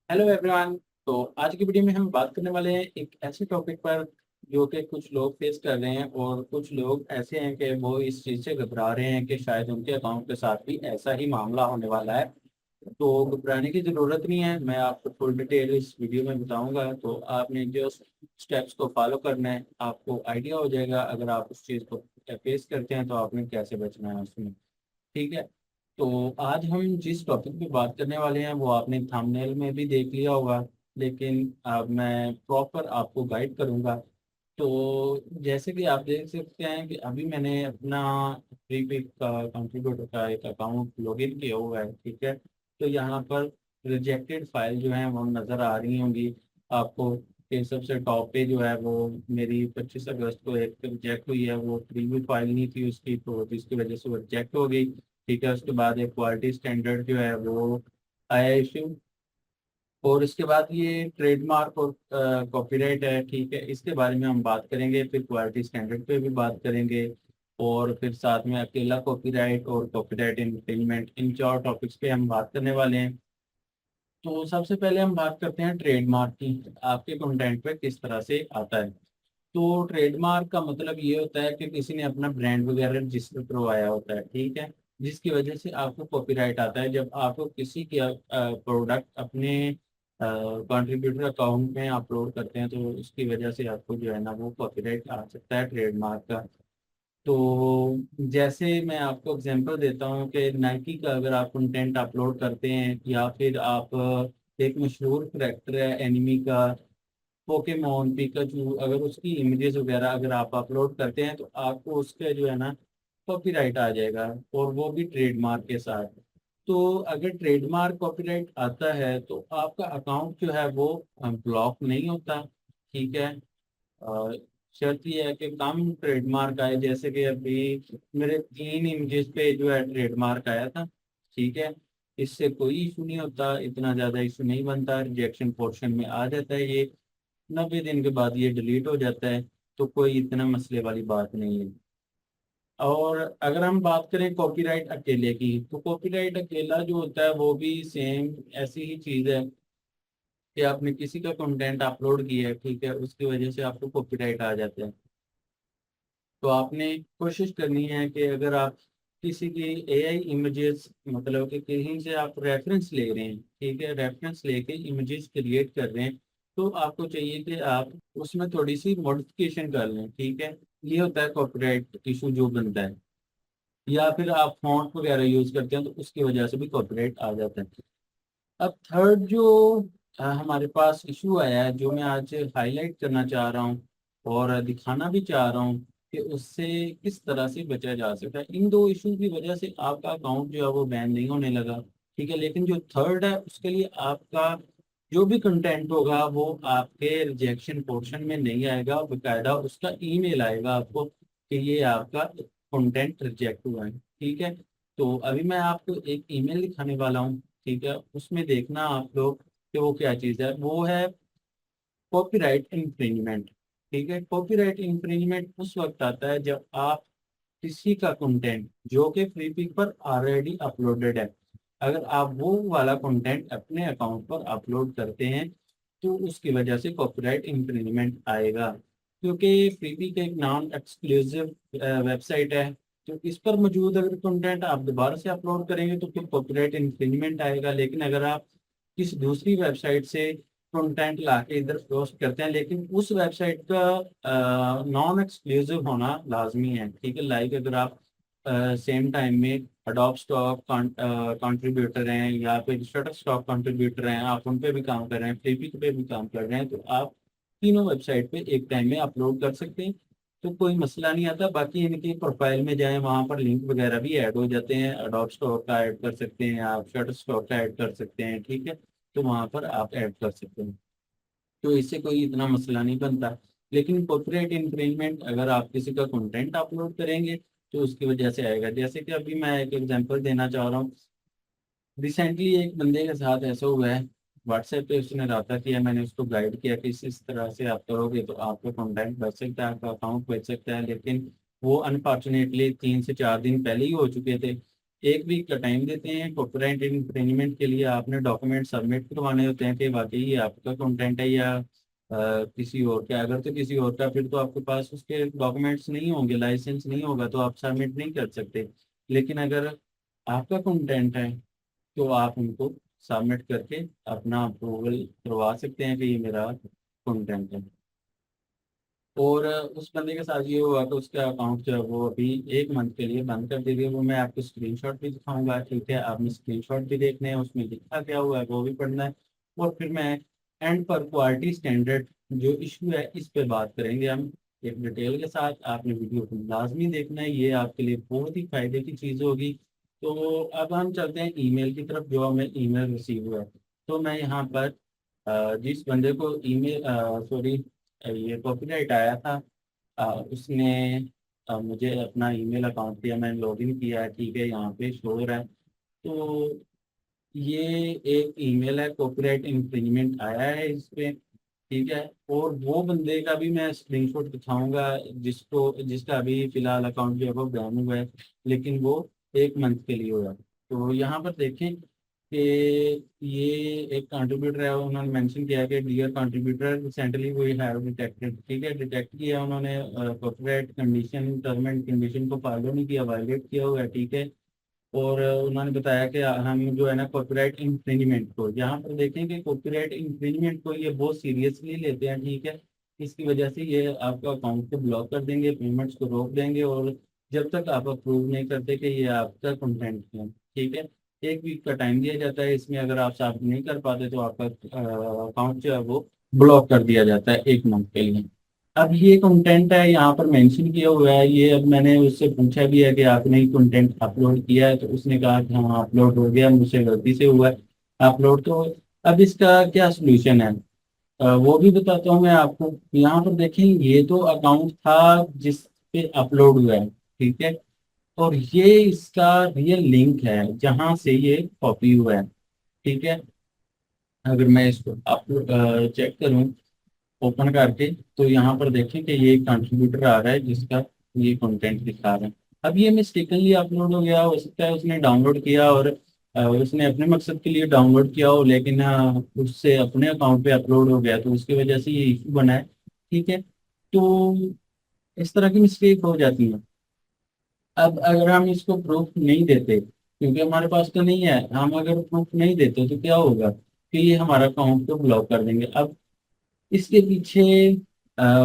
Hello everyone. तो आज की वीडियो में हम बात करने वाले हैं एक ऐसे टॉपिक पर जो कि कुछ लोग फेस कर रहे हैं और कुछ लोग ऐसे हैं कि वो इस चीज़ से घबरा रहे हैं कि शायद उनके अकाउंट के साथ भी ऐसा ही मामला होने वाला है। तो घबराने की ज़रूरत नहीं है, मैं आपको फुल डिटेल इस वीडियो में बताऊंगा। तो आपने जो स्टेप्स को फॉलो करना है, आपको आइडिया हो जाएगा अगर आप उस चीज़ को फेस करते हैं तो आपने कैसे बचना है उसमें। ठीक है। तो आज हम जिस टॉपिक पे बात करने वाले हैं वो आपने थंबनेल में भी देख लिया होगा, लेकिन अब मैं प्रॉपर आपको गाइड करूंगा। तो जैसे कि आप देख सकते हैं कि अभी मैंने अपना फ्रीपिक का कंट्रीब्यूटर का एक अकाउंट लॉगिन किया हुआ है। ठीक है। तो यहाँ पर रिजेक्टेड फाइल जो है वो नज़र आ रही होंगी आपको। कि सबसे टॉप पे जो है वो मेरी 25 अगस्त को एक रिजेक्ट हुई है, वो प्रीव्यू फाइल नहीं थी उसकी, तो जिसकी वजह से वो रिजेक्ट हो गई। ठीक है। उसके बाद एक क्वालिटी स्टैंडर्ड जो है वो आया इशू। और इसके बाद ये ट्रेडमार्क और कॉपीराइट है। ठीक है, इसके बारे में हम बात करेंगे, फिर क्वालिटी स्टैंडर्ड पे भी बात करेंगे, और फिर साथ में अकेला कॉपीराइट और कॉपीराइट इन्फ्रिंजमेंट, इन चार टॉपिक्स पे हम बात करने वाले हैं। तो सबसे पहले हम बात करते हैं ट्रेडमार्क की, आपके कंटेंट पे किस तरह से आता है। तो ट्रेडमार्क का मतलब ये होता है कि किसी ने अपना ब्रांड वगैरह रजिस्टर करवाया होता है। ठीक है। जिसकी वजह से आपको कॉपीराइट आता है जब आप किसी के प्रोडक्ट अपने कंट्रीब्यूटर अकाउंट में अपलोड करते हैं, तो उसकी वजह से आपको जो है ना वो कॉपीराइट आ सकता है ट्रेडमार्क का। तो जैसे मैं आपको एग्जांपल देता हूँ कि नाइकी का अगर आप कंटेंट अपलोड करते हैं, या फिर आप एक मशहूर करेक्टर है एनिमी का, पोकेमोन पिकाचू, अगर उसकी इमेजेस वगैरह अगर आप अपलोड करते हैं तो आपको उसका जो है ना कॉपीराइट आ जाएगा, और वो भी ट्रेडमार्क के साथ। तो अगर ट्रेडमार्क कॉपीराइट आता है तो आपका अकाउंट जो है वो ब्लॉक नहीं होता। ठीक है। अ, शर्त ये है कि कम ट्रेडमार्क आए, जैसे कि अभी मेरे 3 इमेजेस पे जो है ट्रेडमार्क आया था। ठीक है। इससे कोई इशू नहीं होता, इतना ज़्यादा इशू नहीं बनता, रिजेक्शन पोर्शन में आ जाता है ये। 90 दिन के बाद ये डिलीट हो जाता है। तो कोई इतना मसले वाली बात नहीं है। और अगर हम बात करें कॉपीराइट अकेले की, तो कॉपीराइट अकेला जो होता है वो भी सेम ऐसी ही चीज़ है कि आपने किसी का कंटेंट अपलोड किया है। ठीक है, उसकी वजह से आपको कॉपीराइट आ जाता है। तो आपने कोशिश करनी है कि अगर आप किसी की एआई इमेजेस, मतलब कि कहीं से आप रेफरेंस ले रहे हैं, ठीक है, रेफरेंस लेके इमेजेस क्रिएट कर रहे हैं, तो आपको चाहिए कि आप उसमें थोड़ी सी मॉडिफिकेशन कर लें। ठीक है। ये होता है कॉपीराइट इशू जो बनता है। या फिर आप फॉन्ट वगैरह यूज करते हैं तो उसकी वजह से भी कॉपीराइट आ जाता है। अब थर्ड जो हमारे पास इशू आया है, जो मैं आज हाईलाइट करना चाह रहा हूँ और दिखाना भी चाह रहा हूँ कि उससे किस तरह से बचा जा सकता है। इन दो इशू की वजह से आपका अकाउंट जो है वो बैन नहीं होने लगा। ठीक है। लेकिन जो थर्ड है उसके लिए आपका जो भी कंटेंट होगा वो आपके रिजेक्शन पोर्शन में नहीं आएगा, बकायदा उसका ईमेल आएगा आपको कि ये आपका कंटेंट रिजेक्ट हुआ है। ठीक है। तो अभी मैं आपको एक ईमेल दिखाने वाला हूँ। ठीक है। उसमें देखना आप लोग कि वो क्या चीज़ है, वो है कॉपीराइट इन्फ्रिंजमेंट। ठीक है। कॉपीराइट इन्फ्रिंजमेंट उस वक्त आता है जब आप किसी का कंटेंट जो कि फ्रीपिक पर ऑलरेडी अपलोडेड है, अगर आप वो वाला कंटेंट अपने अकाउंट पर अपलोड करते हैं तो उसकी वजह से कॉपीराइट इन्फ्रिंजमेंट आएगा। क्योंकि फ्रीपिक एक नॉन एक्सक्लूसिव वेबसाइट है, तो इस पर मौजूद अगर कंटेंट आप दोबारा से अपलोड करेंगे तो फिर कॉपीराइट इन्फ्रिंजमेंट आएगा। लेकिन अगर आप किसी दूसरी वेबसाइट से कंटेंट ला के इधर पोस्ट करते हैं, लेकिन उस वेबसाइट का नॉन एक्सक्लूसिव होना लाजमी है। ठीक है। लाइक अगर आप सेम टाइम में अडोब स्टॉक कंट्रीब्यूटर हैं या फिर शटर स्टॉक कंट्रीब्यूटर हैं, आप उन पे भी काम कर रहे हैं, फ्लिपिक पे भी काम कर रहे हैं, तो आप तीनों वेबसाइट पे एक टाइम में अपलोड कर सकते हैं। तो कोई मसला नहीं आता। बाकी इनकी प्रोफाइल में जाएं, वहाँ पर लिंक वगैरह भी ऐड हो जाते हैं, अडोब स्टॉक का ऐड कर सकते हैं आप, शटर स्टॉक का ऐड कर सकते हैं। ठीक है। तो वहाँ पर आप ऐड कर सकते हैं। तो इससे कोई इतना मसला नहीं बनता। लेकिन कॉपीराइट इन्फ्रिंजमेंट अगर आप किसी का कंटेंट अपलोड करेंगे तो उसकी वजह से आएगा। जैसे कि अभी मैं एक एग्जांपल देना चाह रहा हूँ। रिसेंटली एक बंदे के साथ ऐसा हुआ है, व्हाट्सएप पे उसने रहा किया, मैंने उसको गाइड किया कि इस तरह से आप करोगे तो आपका कंटेंट बच सकता है, आपका अकाउंट बच सकता है। लेकिन वो अनफॉर्चुनेटली 3 से 4 दिन पहले ही हो चुके थे। 1 वीक का टाइम देते हैं। कॉपीराइट इन्फ्रिंजमेंट के लिए आपने डॉक्यूमेंट सबमिट करवाने होते हैं कि वाकई ये आपका कंटेंट है या किसी और का। अगर तो किसी और का, फिर तो आपके पास उसके डॉक्यूमेंट्स नहीं होंगे, लाइसेंस नहीं होगा, तो आप सबमिट नहीं कर सकते। लेकिन अगर आपका कंटेंट है तो आप उनको सबमिट करके अपना अप्रूवल करवा सकते हैं कि ये मेरा कंटेंट है। और उस बंदे के साथ ये हुआ कि उसका अकाउंट जो है वो अभी 1 मंथ के लिए बंद कर दी गई। वो मैं आपको स्क्रीनशॉट भी दिखाऊंगा, ठीक है? आपने स्क्रीनशॉट भी देखने हैं, उसमें लिखा क्या हुआ है वो भी पढ़ना है। और फिर मैं एंड पर क्वालिटी स्टैंडर्ड जो इशू है इस पे बात करेंगे हम एक डिटेल के साथ। आपने वीडियो को लाजमी देखना है, ये आपके लिए बहुत ही फायदे की चीज़ होगी। तो अब हम चलते हैं ईमेल की तरफ, जो हमें ईमेल रिसीव हुआ है। तो मैं यहाँ पर जिस बंदे को ईमेल सॉरी ये कॉपीराइट आया था, उसने मुझे अपना ईमेल अकाउंट दिया, मैंने लॉगिन किया है, ठीक है? यहाँ पे शो हो रहा है। तो ये एक ईमेल है, कॉपीराइट इन्फ्रिंजमेंट आया है इस पे, ठीक है? और वो बंदे का भी मैं स्क्रीनशॉट दिखाऊंगा जिसका अभी फिलहाल अकाउंट जो है वो बैन हुआ है, लेकिन वो 1 मंथ के लिए हुआ है। तो यहाँ पर देखें कि ये एक कंट्रीब्यूटर है, उन्होंने मेंशन किया है कि dear contributor recently we have detected, ठीक है? डिटेक्ट किया उन्होंने, copyright condition term and condition को फॉलो नहीं किया, वायलेट किया हुआ है, ठीक है? और उन्होंने बताया कि हम जो है ना कॉपीराइट इन्फ्रिंजमेंट को, यहाँ पर देखें कि कॉपीराइट इन्फ्रिंजमेंट को ये बहुत सीरियसली लेते हैं, ठीक है? इसकी वजह से ये आपका अकाउंट को ब्लॉक कर देंगे, पेमेंट्स को रोक देंगे, और जब तक आप अप्रूव नहीं करते कि ये आपका कंटेंट है, ठीक है? 1 वीक का टाइम दिया जाता है, इसमें अगर आप साफ नहीं कर पाते तो आपका अकाउंट जो है वो ब्लॉक कर दिया जाता है 1 मंथ के लिए। अब ये कंटेंट है यहाँ पर मेंशन किया हुआ है, ये अब मैंने उससे पूछा भी है कि आपने ये कंटेंट अपलोड किया है, तो उसने कहा कि हाँ अपलोड हो गया, मुझसे गलती से हुआ है अपलोड। तो अब इसका क्या सोल्यूशन है, वो भी बताता हूँ मैं आपको। यहाँ पर देखें, ये तो अकाउंट था जिस पे अपलोड हुआ है, ठीक है? और ये इसका रियल लिंक है जहाँ से ये कॉपी हुआ है, ठीक है? अगर मैं इसको अपलोड चेक करूँ ओपन करके, तो यहाँ पर देखें कि ये कंट्रीब्यूटर आ रहा है जिसका ये कंटेंट दिखा रहा है। अब ये मिस्टेकनली अपलोड हो गया, हो सकता है उसने डाउनलोड किया और उसने अपने मकसद के लिए डाउनलोड किया हो, लेकिन उससे अपने अकाउंट पे अपलोड हो गया, तो उसकी वजह से ये इशू बना है, ठीक है? तो इस तरह की मिस्टेक हो जाती है। अब अगर हम इसको प्रूफ नहीं देते, क्योंकि हमारे पास तो नहीं है, हम अगर प्रूफ नहीं देते तो क्या होगा कि ये हमारा अकाउंट को ब्लॉक कर देंगे। अब इसके पीछे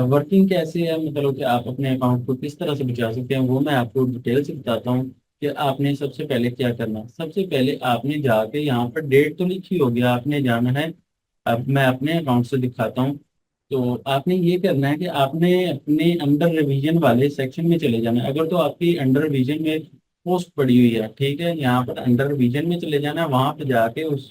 वर्किंग कैसे है, मतलब कि आप अपने अकाउंट को किस तरह से बचा सकते हैं, वो मैं आपको डिटेल से बताता हूँ। कि आपने सबसे पहले क्या करना है, सबसे पहले आपने जाके यहाँ पर डेट तो लिखी होगी, आपने जाना है। अब मैं अपने अकाउंट से दिखाता हूँ। तो आपने ये करना है कि आपने अपने अंडर रिवीजन वाले सेक्शन में चले जाना है। अगर तो आपकी अंडर रिवीजन में पोस्ट पड़ी हुई है, ठीक है? यहाँ पर अंडर रिवीजन में चले जाना है, वहां पर जाके उस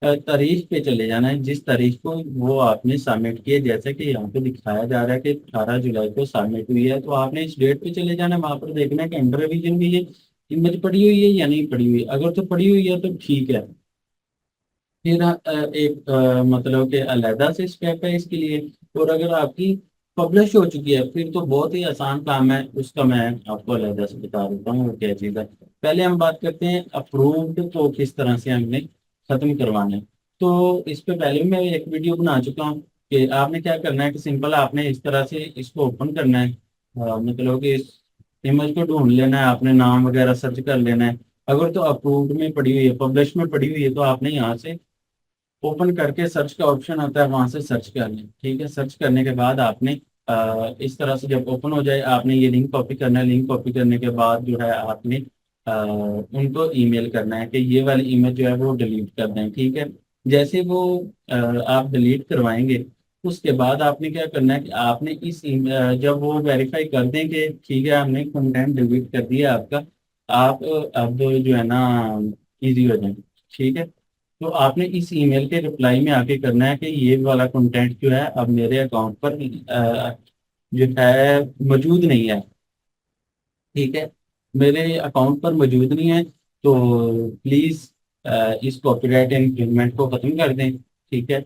तारीख पे चले जाना है जिस तारीख को वो आपने सबमिट किया। जैसे कि यहाँ पे दिखाया जा रहा है कि 18 जुलाई को सबमिट हुई है, तो आपने इस डेट पे चले जाना है, वहां पर देखना है कि अंडर रिवीजन में ये इमेज पड़ी हुई है या नहीं पड़ी हुई है। अगर तो पड़ी हुई है तो ठीक है, फिर एक मतलब कि अलहदा से स्टेप है इसके लिए। और अगर आपकी पब्लिश हो चुकी है फिर तो बहुत ही आसान काम है, उसका मैं आपको अलहदा से बता देता हूँ वो क्या चीज़ है। पहले हम बात करते हैं अप्रूव्ड को किस तरह से हमने खत्म करवाना है। तो इस पे पहले भी मैं एक वीडियो बना चुका हूँ कि आपने क्या करना है कि सिंपल आपने इस तरह से इसको ओपन करना है। मतलब कि इस इमेज को ढूंढ लेना है, आपने नाम वगैरह सर्च कर लेना है। अगर तो अप्रूव्ड में पड़ी हुई है, पब्लिश में पड़ी हुई है, तो आपने यहाँ से ओपन करके सर्च का ऑप्शन आता है, वहां से सर्च कर लें, ठीक है? सर्च करने के बाद आपने इस तरह से जब ओपन हो जाए, आपने ये लिंक कॉपी करना है। लिंक कॉपी करने के बाद जो है आपने उनको ईमेल करना है कि ये वाली इमेज जो है वो डिलीट कर दें, ठीक है? जैसे वो आप डिलीट करवाएंगे, उसके बाद आपने क्या करना है कि आपने जब वो वेरीफाई कर दें कि ठीक है हमने कंटेंट डिलीट कर दिया आपका, आप अब जो है ना इजी हो जाए, ठीक है? तो आपने इस ईमेल के रिप्लाई में आके करना है कि ये वाला कंटेंट जो है अब मेरे अकाउंट पर जो है मौजूद नहीं है, ठीक है? मेरे अकाउंट पर मौजूद नहीं है, तो प्लीज इस कॉपीराइट इन्फ्रिंजमेंट को खत्म कर दें, ठीक है?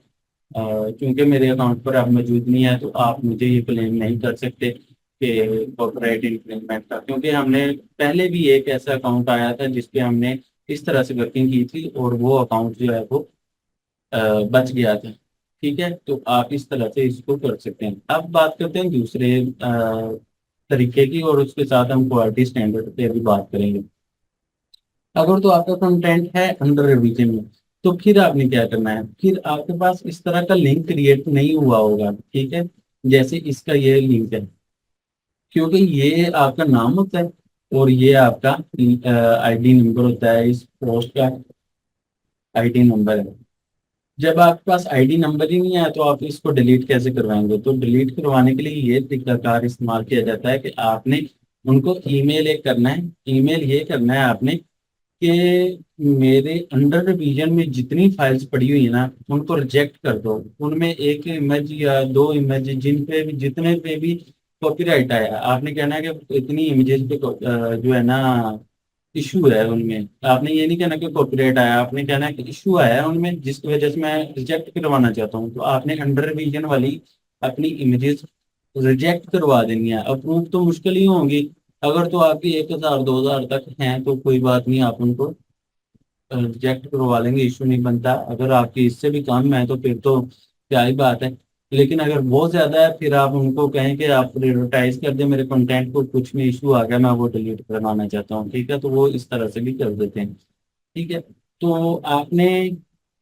क्योंकि मेरे अकाउंट पर अब मौजूद नहीं है तो आप मुझे ये क्लेम नहीं कर सकते। के कॉपीराइट इन्फ्रिंजमेंट का, क्योंकि हमने पहले भी एक ऐसा अकाउंट आया था जिसपे हमने इस तरह से वर्किंग की थी और वो अकाउंट जो है वो अ, बच गया था। ठीक है, तो आप इस तरह से इसको कर सकते हैं। अब बात करते हैं दूसरे तरीके की, और उसके साथ हम क्वालिटी स्टैंडर्ड पे भी बात करेंगे। अगर तो आपका कंटेंट है अंडर रिवीजन में, तो फिर आपने क्या करना है, फिर आपके पास इस तरह का लिंक क्रिएट नहीं हुआ होगा। ठीक है, जैसे इसका ये लिंक है, क्योंकि ये आपका नाम होता है और ये आपका आईडी नंबर होता है, इस पोस्ट का आईडी नंबर है। जब आपके पास आईडी नंबर ही नहीं है तो आप इसको डिलीट कैसे करवाएंगे? तो डिलीट करवाने के लिए ये तरीकाकार इस्तेमाल किया जाता है कि आपने उनको ईमेल एक करना है। ईमेल ये करना है आपने कि मेरे अंडर रिवीजन में जितनी फाइल्स पड़ी हुई है ना, उनको रिजेक्ट कर दो। उनमें एक इमेज या दो इमेज जिन पे भी, जितने पे भी कॉपीराइट आया, आपने कहना है कि इतनी इमेजेस पे जो है ना इशू है उनमें। आपने ये नहीं कहना कि कॉपीराइट आया, आपने कहना है कि इशू आया है उनमें जिसकी वजह से मैं रिजेक्ट करवाना चाहता हूँ। तो आपने अंडर रिवीजन वाली अपनी इमेजेस रिजेक्ट करवा देनी है। अप्रूव तो मुश्किल ही होंगी। अगर तो आपकी 1,000 2,000 तक हैं तो कोई बात नहीं, आप उनको रिजेक्ट करवा लेंगे, इशू नहीं बनता। अगर आपकी इससे भी कम है तो फिर तो क्या ही बात है। लेकिन अगर बहुत ज्यादा है, फिर आप उनको कहें कि आप प्रायोरिटाइज कर दें मेरे कंटेंट को, कुछ में इशू आ गया, मैं वो डिलीट करवाना चाहता हूँ। ठीक है, तो वो इस तरह से भी कर देते हैं। ठीक है, तो आपने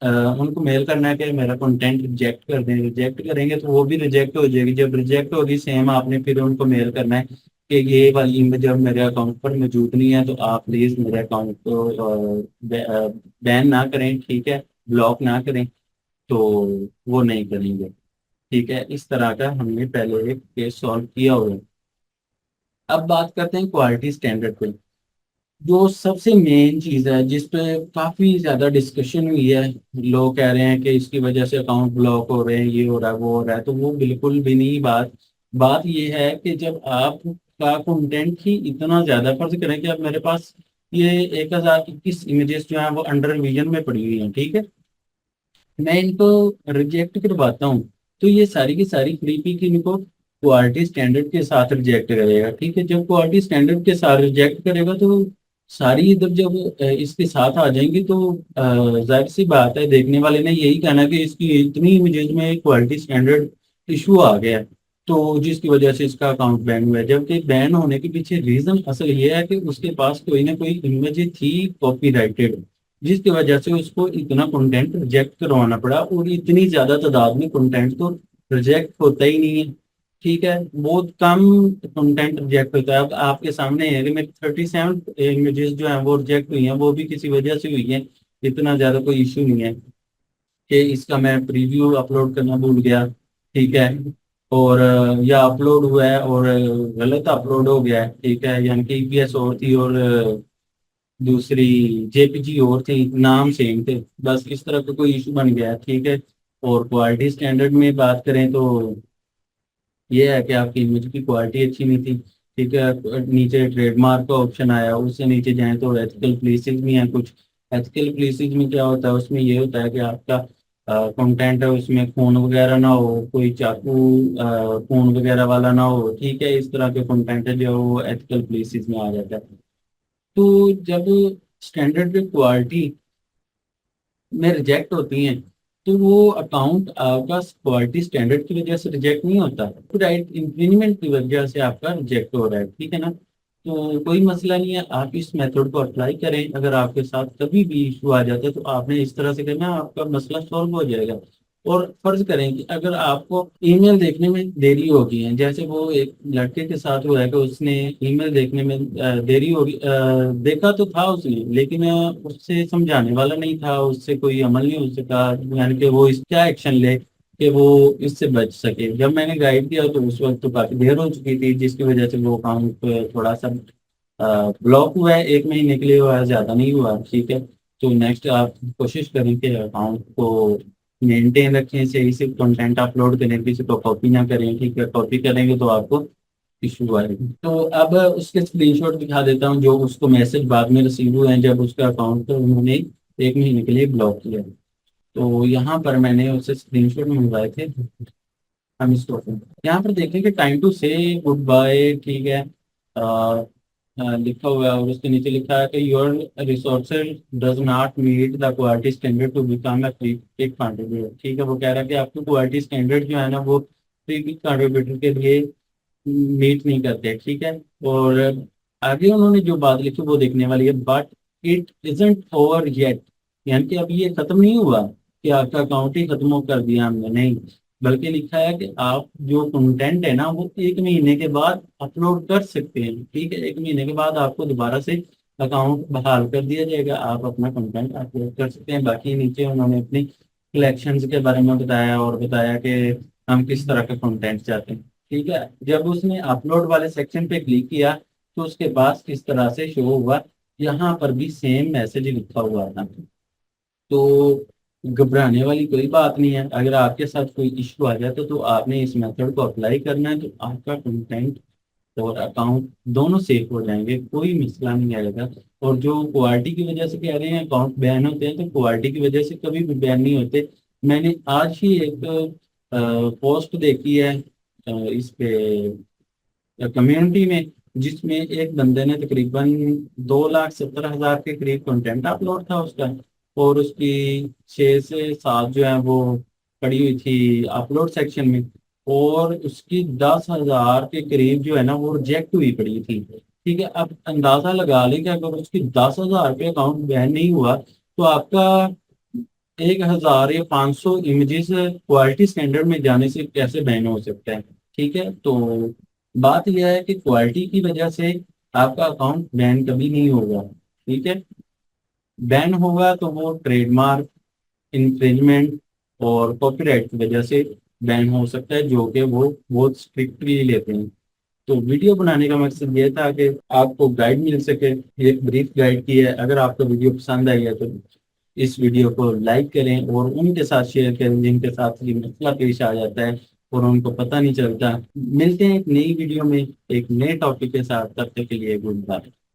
अ, उनको मेल करना है कि मेरा कंटेंट रिजेक्ट कर दें। रिजेक्ट करेंगे तो वो भी रिजेक्ट हो जाएगी। जब रिजेक्ट होगी, सेम आपने फिर उनको मेल करना है कि ये वाली इमेज जब मेरे अकाउंट पर मौजूद नहीं है तो आप प्लीज मेरे अकाउंट को बैन ना करें। ठीक है, ब्लॉक ना करें। तो वो नहीं करेंगे। ठीक है, इस तरह का हमने पहले एक केस सॉल्व किया हुआ है। अब बात करते हैं क्वालिटी स्टैंडर्ड पे। जो सबसे मेन चीज है जिस पे काफी ज्यादा डिस्कशन हुई है, लोग कह रहे हैं कि इसकी वजह से अकाउंट ब्लॉक हो रहे हैं, ये हो रहा है, वो हो रहा है, तो वो बिल्कुल भी नहीं बात। बात ये है कि जब आपका कंटेंट ही इतना ज्यादा, फर्ज करें कि अब मेरे पास ये 1,021 इमेजेस जो है वो अंडर रिवीजन में पड़ी हुई हैं। ठीक है, मैं इनको रिजेक्ट करवाता हूँ, तो ये सारी की सारी फ्री पी की इनको क्वालिटी स्टैंडर्ड के साथ रिजेक्ट करेगा। ठीक है, जब क्वालिटी स्टैंडर्ड के साथ रिजेक्ट करेगा तो सारी इधर जब इसके साथ आ जाएंगी तो जाहिर सी बात है, देखने वाले ने यही कहना कि इसकी इतनी इमेजेस में क्वालिटी स्टैंडर्ड इशू आ गया है, तो जिसकी वजह से इसका अकाउंट बैन हुआ है। जबकि बैन होने के पीछे रीजन असल ये है कि उसके पास कोई ना कोई इमेज थी कॉपीराइटेड, जिसकी वजह से उसको इतना कंटेंट रिजेक्ट करवाना पड़ा। और इतनी ज्यादा तादाद में कंटेंट तो रिजेक्ट होता ही नहीं है। ठीक है, बहुत कम कंटेंट रिजेक्ट होता है। अब आपके सामने है कि मेरी 37 इमेजेस जो है वो रिजेक्ट हुई हैं, वो भी किसी वजह से हुई हैं। इतना ज्यादा कोई इशू नहीं है कि इसका मैं प्रीव्यू अपलोड करना भूल गया। ठीक है, और या अपलोड हुआ है और गलत अपलोड हो गया है। ठीक है, यानी कि ईपीएस और थी और दूसरी जेपीजी और थी, नाम सेम थे, बस इस तरह का कोई इशू बन गया है। ठीक है, और क्वालिटी स्टैंडर्ड में बात करें तो ये है कि आपकी इमेज की क्वालिटी अच्छी नहीं थी। ठीक है, नीचे ट्रेडमार्क का ऑप्शन आया, उससे नीचे जाए तो एथिकल प्लेसेस भी हैं कुछ। एथिकल प्लेसेस में क्या होता है, उसमें ये होता है कि आपका कंटेंट है उसमें खून वगैरह ना हो, कोई चाकू खून वगैरह वाला ना हो। ठीक है, इस तरह के कंटेंट है जो वो एथिकल प्लेसेस में आ जाता है। तो जब स्टैंडर्ड क्वालिटी में रिजेक्ट होती हैं, तो वो अकाउंट आपका क्वालिटी स्टैंडर्ड की वजह से रिजेक्ट नहीं होता, राइट इंफ्रिंजमेंट की वजह से आपका रिजेक्ट हो रहा है। ठीक है ना, तो कोई मसला नहीं है, आप इस मेथड को अप्लाई करें। अगर आपके साथ कभी भी इशू आ जाता है तो आपने इस तरह से करना, आपका मसला सॉल्व हो जाएगा। और फर्ज करें कि अगर आपको ईमेल देखने में देरी होगी है, जैसे वो एक लड़के के साथ हुआ है कि उसने ईमेल देखने में देरी होगी, देखा तो था उसने, लेकिन उससे समझाने वाला नहीं था, उससे कोई अमल नहीं हो सका, यानी कि वो इस क्या एक्शन ले कि वो इससे बच सके। जब मैंने गाइड किया तो उस वक्त तो काफी देर हो चुकी थी, जिसकी वजह से वो काम थोड़ा सा ब्लॉक हुआ है। 1 महीने के लिए हुआ है, ज्यादा नहीं हुआ। ठीक है, तो नेक्स्ट आप कोशिश करें कि अकाउंट को मेंटेन रखें, सही से कंटेंट अपलोड करें, किसी को कॉपी ना करें। ठीक है, कॉपी करेंगे तो आपको इशू आएगी। तो अब उसके स्क्रीनशॉट दिखा देता हूँ जो उसको मैसेज बाद में रिसीव हुए हैं जब उसका अकाउंट उन्होंने 1 महीने के लिए ब्लॉक किया। तो यहाँ पर मैंने उससे स्क्रीनशॉट मंगवाए थे। हम इसको यहाँ पर देखें कि टाइम टू से गुड बाय, ठीक है, लिखा हुआ है और उसके नीचे लिखा है कि your resources does not meet the quality standard to become a Freepik contributor. ठीक है, वो कह रहा है कि आपकी क्वालिटी स्टैंडर्ड जो है ना वो फ्री पिक कंट्रीब्यूटर के लिए मीट नहीं करते। ठीक है, और आगे उन्होंने जो बात लिखी वो देखने वाली है, but it isn't over yet, यानी कि अभी ये खत्म नहीं हुआ कि आपका अकाउंट ही खत्म कर दिया हमने, नहीं, बल्कि लिखा है कि आप जो कंटेंट है ना वो 1 महीने के बाद अपलोड कर सकते हैं। ठीक है, 1 महीने के बाद आपको दोबारा से अकाउंट बहाल कर दिया जाएगा, आप अपना कंटेंट अपलोड कर सकते हैं। बाकी नीचे उन्होंने अपनी कलेक्शंस के बारे में बताया और बताया कि हम किस तरह का कंटेंट चाहते हैं। ठीक है, जब उसने अपलोड वाले सेक्शन पे क्लिक किया तो उसके बाद किस तरह से शो हुआ, यहाँ पर भी सेम मैसेज लिखा हुआ था। तो घबराने वाली कोई बात नहीं है, अगर आपके साथ कोई इश्यू आ जाता तो आपने इस मेथड को अप्लाई करना है, तो आपका कंटेंट और अकाउंट दोनों सेफ हो जाएंगे, कोई मसला नहीं आएगा। और जो क्वालिटी की वजह से कह रहे हैं अकाउंट बैन होते हैं, तो क्वालिटी की वजह से कभी भी बैन नहीं होते। मैंने आज ही एक पोस्ट देखी है इस पे कम्युनिटी में, जिसमें एक बंदे ने तकरीबन 2,70,000 के करीब कंटेंट अपलोड था उसका, और उसकी 6 से 7 जो है वो पड़ी हुई थी अपलोड सेक्शन में, और उसकी 10,000 के करीब जो है ना वो रिजेक्ट हुई पड़ी थी। ठीक है, अब अंदाजा लगा लें कि अगर उसकी 10,000 पे अकाउंट बैन नहीं हुआ तो आपका 1,000 या 500 इमेजेस क्वालिटी स्टैंडर्ड में जाने से कैसे बैन हो सकता है। ठीक है, तो बात यह है कि क्वालिटी की वजह से आपका अकाउंट बैन कभी नहीं होगा। ठीक है, बैन होगा तो वो ट्रेडमार्क इन्फ्रिंजमेंट और कॉपीराइट की वजह से बैन हो सकता है, जो कि वो बहुत स्ट्रिक्टली लेते हैं। तो वीडियो बनाने का मकसद ये था कि आपको गाइड मिल सके, एक ब्रीफ गाइड की है। अगर आपको वीडियो पसंद आई है तो इस वीडियो को लाइक करें और उनके साथ शेयर करें जिनके साथ ये मसला पेश आ जाता है और उनको पता नहीं चलता। मिलते हैं एक नई वीडियो में एक नए टॉपिक के साथ, तब तक के लिए गुड बाय।